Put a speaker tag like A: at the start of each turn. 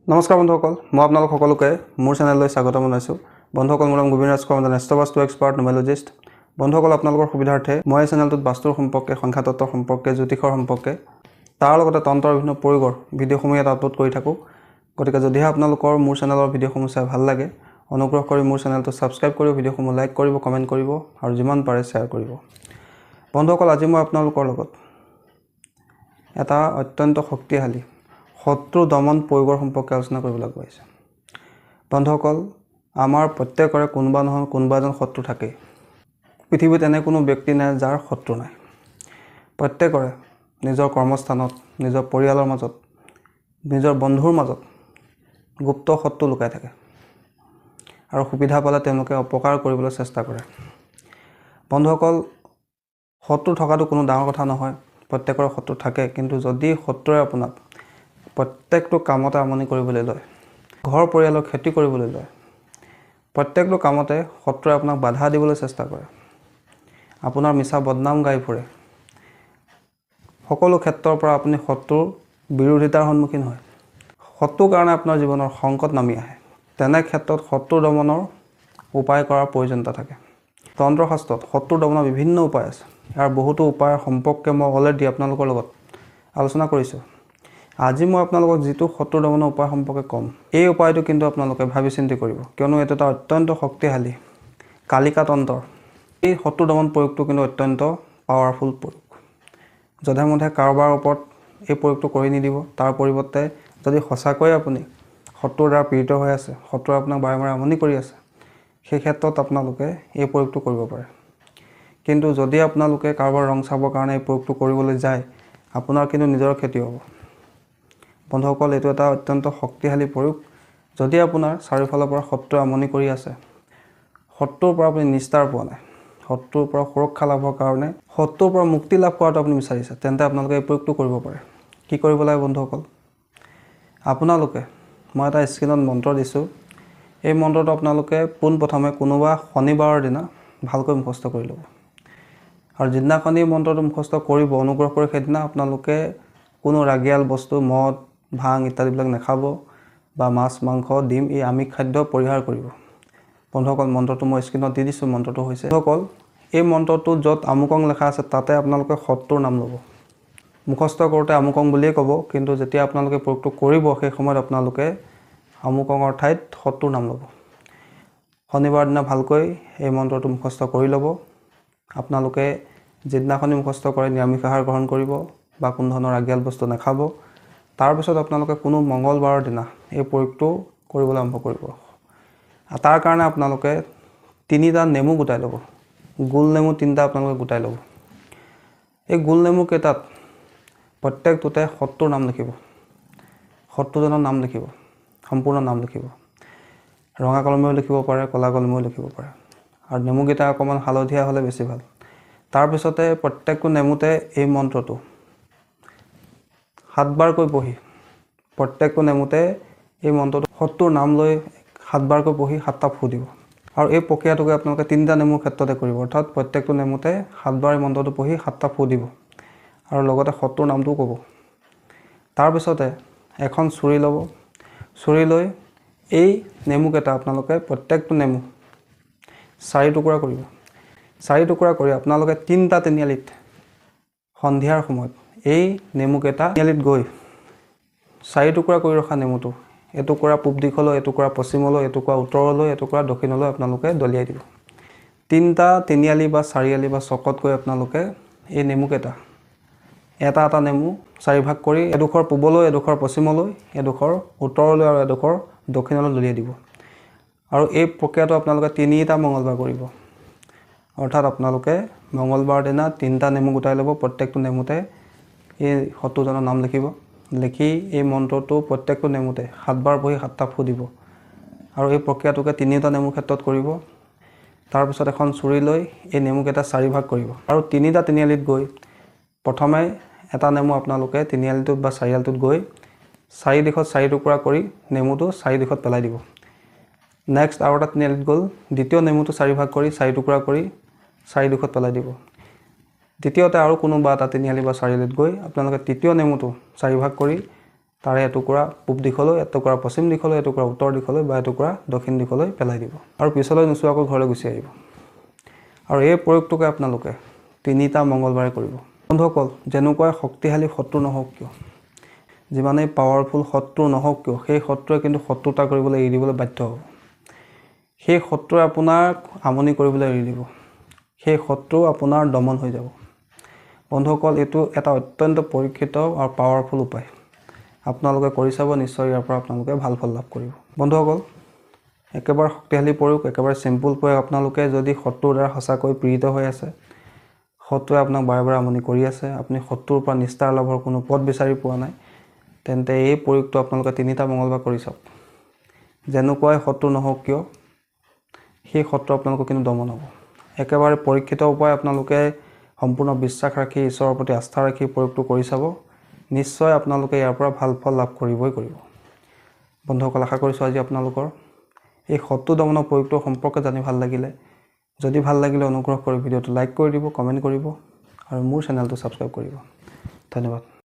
A: নমস্কাৰ বন্ধুসকল, মই আপোনালোক সকলোকে মোৰ চেনেললৈ স্বাগতম জনাইছোঁ। বন্ধুসকল, মোৰ নাম গোবিন্দ ৰাজ কৰ্ম, নেক্সট বাস্তু এক্সপাৰ্ট নিউমেৰলজিষ্ট। বন্ধুসকল, আপোনালোকৰ সুবিধাৰ্থে মই এই চেনেলটোত বাস্তুৰ সম্পৰ্কে, সংখ্যাতত্ত্ব সম্পৰ্কে, জ্যোতিষৰ সম্পৰ্কে, তাৰ লগতে তন্ত্ৰৰ বিভিন্ন প্ৰয়োগৰ ভিডিঅ'সমূহ ইয়াত আপলোড কৰি থাকোঁ। গতিকে যদিহে আপোনালোকৰ মোৰ চেনেলৰ ভিডিঅ'সমূহ চাই ভাল লাগে, অনুগ্ৰহ কৰি মোৰ চেনেলটো ছাবস্ক্ৰাইব কৰিব, ভিডিঅ'সমূহ লাইক কৰিব, কমেণ্ট কৰিব আৰু যিমান পাৰে শ্বেয়াৰ কৰিব। বন্ধুসকল, আজি মই আপোনালোকৰ লগত এটা অত্যন্ত শক্তিশালী শত্ৰু দমন প্ৰয়োগৰ সম্পৰ্কে আলোচনা কৰিবলৈ গৈছে। বন্ধুসকল, আমাৰ প্ৰত্যেকৰে কোনোবা নহয় কোনোবা এজন শত্ৰু থাকেই। পৃথিৱীত এনে কোনো ব্যক্তি নাই যাৰ শত্ৰু নাই। প্ৰত্যেকৰে নিজৰ কৰ্মস্থানত, নিজৰ পৰিয়ালৰ মাজত, নিজৰ বন্ধুৰ মাজত গুপ্ত শত্ৰু লুকাই থাকে আৰু সুবিধা পালে তেওঁলোকে অপকাৰ কৰিবলৈ চেষ্টা কৰে। বন্ধুসকল, শত্ৰু থকাটো কোনো ডাঙৰ কথা নহয়। প্ৰত্যেকৰে শত্ৰু থাকে, কিন্তু যদি শত্ৰুৱে আপোনাক প্ৰত্যেকটো কামতে আমনি কৰিবলৈ লয়, ঘৰ পৰিয়ালৰ ক্ষতি কৰিবলৈ লয়, প্ৰত্যেকটো কামতে শত্ৰুৱে আপোনাক বাধা দিবলৈ চেষ্টা কৰে, আপোনাৰ মিছা বদনাম গাই ফুৰে, সকলো ক্ষেত্ৰৰ পৰা আপুনি শত্ৰুৰ বিৰোধিতাৰ সন্মুখীন হয়, শত্ৰুৰ কাৰণে আপোনাৰ জীৱনৰ সংকট নামি আহে, তেনে ক্ষেত্ৰত শত্ৰু দমনৰ উপায় কৰাৰ প্ৰয়োজনীয়তা থাকে। তন্ত্ৰশাস্ত্ৰত শত্ৰু দমনৰ বিভিন্ন উপায় আছে। ইয়াৰ বহুতো উপায়ৰ সম্পৰ্কে মই অলৰেডি আপোনালোকৰ লগত আলোচনা কৰিছোঁ। আজি মই আপোনালোকক যিটো শত্ৰু দমনৰ উপায় সম্পৰ্কে ক'ম, এই উপায়টো কিন্তু আপোনালোকে ভাবি চিন্তি কৰিব, কিয়নো এইটো এটা অত্যন্ত শক্তিশালী কালিকা তন্ত্ৰৰ। এই শত্ৰু দমন প্ৰয়োগটো কিন্তু অত্যন্ত পাৱাৰফুল প্ৰয়োগ। যধে মধে কাৰোবাৰ ওপৰত এই প্ৰয়োগটো কৰি নিদিব। তাৰ পৰিৱৰ্তে যদি সঁচাকৈয়ে আপুনি শত্ৰুৰ দ্বাৰা পীড়িত হৈ আছে, শত্ৰুৱে আপোনাক বাৰে বাৰে আমনি কৰি আছে, সেই ক্ষেত্ৰত আপোনালোকে এই প্ৰয়োগটো কৰিব পাৰে। কিন্তু যদি আপোনালোকে কাৰোবাৰ ৰং চাবৰ কাৰণে এই প্ৰয়োগটো কৰিবলৈ যায়, আপোনাৰ কিন্তু নিজৰ ক্ষতি হ'ব। বন্ধুসকল, এইটো এটা অত্যন্ত শক্তিশালী প্ৰয়োগ। যদি আপোনাৰ চাৰিওফালৰ পৰা শত্ৰুৱে আমনি কৰি আছে, শত্ৰুৰ পৰা আপুনি নিস্তাৰ পোৱা নাই, শত্ৰুৰ পৰা সুৰক্ষা লাভৰ কাৰণে, শত্ৰুৰ পৰা মুক্তি লাভ কৰাটো আপুনি বিচাৰিছে, তেন্তে আপোনালোকে এই প্ৰয়োগটো কৰিব পাৰে। কি কৰিব লাগে বন্ধুসকল? আপোনালোকে, মই এটা স্ক্ৰীণত মন্ত্ৰ দিছোঁ, এই মন্ত্ৰটো আপোনালোকে পোনপ্ৰথমে কোনোবা শনিবাৰৰ দিনা ভালকৈ মুখস্থ কৰি ল'ব। আৰু যিদিনাখনি মন্ত্ৰটো মুখস্থ কৰিব, অনুগ্ৰহ কৰি সেইদিনা আপোনালোকে কোনো ৰাগিয়াল বস্তু, মদ, ভাং ইত্যাদিবিলাক নাখাব, বা মাছ, মাংস, ডিম এই আমিষ খাদ্য পৰিহাৰ কৰিব। বন্ধুসকল, মন্ত্ৰটো মই স্ক্ৰীণত দি দিছোঁ। মন্ত্ৰটো হৈছে, বন্ধুসকল, এই মন্ত্ৰটো য'ত আমুকং লেখা আছে তাতে আপোনালোকে শত্ৰুৰ নাম ল'ব। মুখস্থ কৰোঁতে আমুকং বুলিয়েই ক'ব, কিন্তু যেতিয়া আপোনালোকে প্ৰয়োগটো কৰিব সেই সময়ত আপোনালোকে আমুকঙৰ ঠাইত শত্ৰুৰ নাম ল'ব। শনিবাৰ দিনা ভালকৈ এই মন্ত্ৰটো মুখস্থ কৰি ল'ব। আপোনালোকে যিদিনাখনি মুখস্থ কৰে নিৰামিষ আহাৰ গ্ৰহণ কৰিব বা কোনো ধৰণৰ ৰাগিয়াল বস্তু নাখাব। তাৰপিছত আপোনালোকে কোনো মঙলবাৰৰ দিনা এই প্ৰয়োগটো কৰিবলৈ আৰম্ভ কৰিব। তাৰ কাৰণে আপোনালোকে 3টা নেমু গোটাই ল'ব। গোল নেমু 3টা আপোনালোকে গোটাই ল'ব। এই গোল নেমু কেইটাত প্ৰত্যেকটোতে শত্ৰুৰ নাম লিখিব, শত্ৰুজনৰ নাম লিখিব, সম্পূৰ্ণ নাম লিখিব। ৰঙা কলমেও লিখিব পাৰে, ক'লা কলমেও লিখিব পাৰে, আৰু নেমুকেইটা অকণমান হালধীয়া হ'লে বেছি ভাল। তাৰপিছতে প্ৰত্যেকটো নেমুতে এই মন্ত্ৰটো 7 বাৰকৈ পঢ়ি, প্ৰত্যেকটো নেমুতে এই মন্ত্ৰটো শত্ৰুৰ নাম লৈ 7 বাৰকৈ পঢ়ি 7টা ফু দিব। আৰু এই প্ৰক্ৰিয়াটোকে আপোনালোকে 3টা নেমুৰ ক্ষেত্ৰতে কৰিব, অৰ্থাৎ প্ৰত্যেকটো নেমুতে 7 বাৰ এই মন্ত্ৰটো পঢ়ি 7টা ফু দিব আৰু লগতে শত্ৰুৰ নামটোও ক'ব। তাৰপিছতে এখন চুৰি ল'ব। চুৰি লৈ এই নেমুকেইটা আপোনালোকে প্ৰত্যেকটো নেমু 4 টুকুৰা কৰিব। 4 টুকুৰা কৰি আপোনালোকে 3টা তিনিআলিত সন্ধিয়াৰ সময়ত এই নেমুকেইটা তিনিআলিত গৈ 4 টুকুৰা কৰি ৰখা নেমুটো এটুকুৰা পূব দিশলৈ, এটুকুৰা পশ্চিমলৈ, এটুকুৰা উত্তৰলৈ, এটুকুৰা দক্ষিণলৈ আপোনালোকে দলিয়াই দিব। 3টা তিনিআলি বা চাৰিআলি বা চকত গৈ আপোনালোকে এই নেমুকেইটা এটা এটা নেমু 4 ভাগ কৰি এডোখৰ পূবলৈ, এডোখৰ পশ্চিমলৈ, এডোখৰ উত্তৰলৈ আৰু এডোখৰ দক্ষিণলৈ দলিয়াই দিব। আৰু এই প্ৰক্ৰিয়াটো আপোনালোকে 3টা মঙলবাৰ কৰিব। অৰ্থাৎ আপোনালোকে মঙলবাৰৰ দিনা 3টা নেমু গোটাই ল'ব, প্ৰত্যেকটো নেমুতে এই শত্ৰুজনৰ নাম লিখিব। লিখি এই মন্ত্ৰটো প্ৰত্যেকটো নেমুতে 7 বাৰ পঢ়ি 7টা ফু দিব। আৰু এই প্ৰক্ৰিয়াটোকে 3টা নেমুৰ ক্ষেত্ৰত কৰিব। তাৰপিছত এখন চুৰি লৈ এই নেমুকেইটা 4 ভাগ কৰিব আৰু 3টা তিনিআলিত গৈ প্ৰথমে এটা নেমু আপোনালোকে তিনিআলিটোত বা চাৰিআলিটোত গৈ 4 দিশত 4 টুকুৰা কৰি নেমুটো 4 দিশত পেলাই দিব। নেক্সট আৰু এটা তিনিআলিত গ'ল, দ্বিতীয় নেমুটো 4 ভাগ কৰি 4 টুকুৰা কৰি 4 দিশত পেলাই দিব। দ্বিতীয়তে আৰু কোনোবা এটা তিনিআলি বা চাৰিআলিত গৈ আপোনালোকে তৃতীয় নেমুটো 4 ভাগ কৰি তাৰে এটুকুৰা পূব দিশলৈ, এটুকুৰা পশ্চিম দিশলৈ, এটুকুৰা উত্তৰ দিশলৈ বা এটুকুৰা দক্ষিণ দিশলৈ পেলাই দিব আৰু পিছলৈ নোচোৱাকৈ ঘৰলৈ গুচি আহিব। আৰু এই প্ৰয়োগটোকে আপোনালোকে 3টা মঙ্গলবাৰে কৰিব। বন্ধুসকল, যেনেকুৱাই শক্তিশালী শত্ৰু নহওক কিয়, যিমানেই পাৱাৰফুল শত্ৰু নহওক কিয়, সেই শত্ৰুৱে কিন্তু শত্ৰুতা কৰিবলৈ এৰি দিবলৈ বাধ্য হ'ব। সেই শত্ৰুৱে আপোনাক আমনি কৰিবলৈ এৰি দিব। সেই শত্ৰু আপোনাৰ দমন হৈ যাব। বন্ধুসকল, এইটো এটা অত্যন্ত পৰীক্ষিত আৰু পাৱাৰফুল উপায়। আপোনালোকে কৰি চাব, নিশ্চয় ইয়াৰ পৰা আপোনালোকে ভাল ফল লাভ কৰিব। বন্ধুসকল, একেবাৰে শক্তিশালী প্ৰয়োগ, একেবাৰে চিম্পুল প্ৰয়োগ। আপোনালোকে যদি শত্ৰুৰ দ্বাৰা সঁচাকৈ পীড়িত হৈ আছে, শত্ৰুৱে আপোনাক বাৰে বাৰে আমনি কৰি আছে, আপুনি শত্ৰুৰ পৰা নিস্তাৰ লাভৰ কোনো পথ বিচাৰি পোৱা নাই, তেন্তে এই প্ৰয়োগটো আপোনালোকে 3টা মঙ্গলবাৰ কৰি চাওক। যেনেকুৱাই শত্ৰু নহওক কিয়, সেই শত্ৰু আপোনালোকৰ কিন্তু দমন হ'ব। একেবাৰে পৰীক্ষিত উপায়। আপোনালোকে সম্পূৰ্ণ বিশ্বাস ৰাখি, ঈশ্বৰৰ প্ৰতি আস্থা ৰাখি প্ৰয়োগটো কৰি চাব, নিশ্চয় আপোনালোকে ইয়াৰ পৰা ভাল ফল লাভ কৰিবই কৰিব। বন্ধুসকল, আশা কৰিছোঁ আজি আপোনালোকৰ এই শত্ৰু দমনৰ প্ৰয়োগটোৰ সম্পৰ্কে জানি ভাল লাগিলে। যদি ভাল লাগিলে অনুগ্ৰহ কৰি ভিডিঅ'টো লাইক কৰি দিব, কমেণ্ট কৰিব আৰু মোৰ চেনেলটো ছাবস্ক্ৰাইব কৰিব। ধন্যবাদ।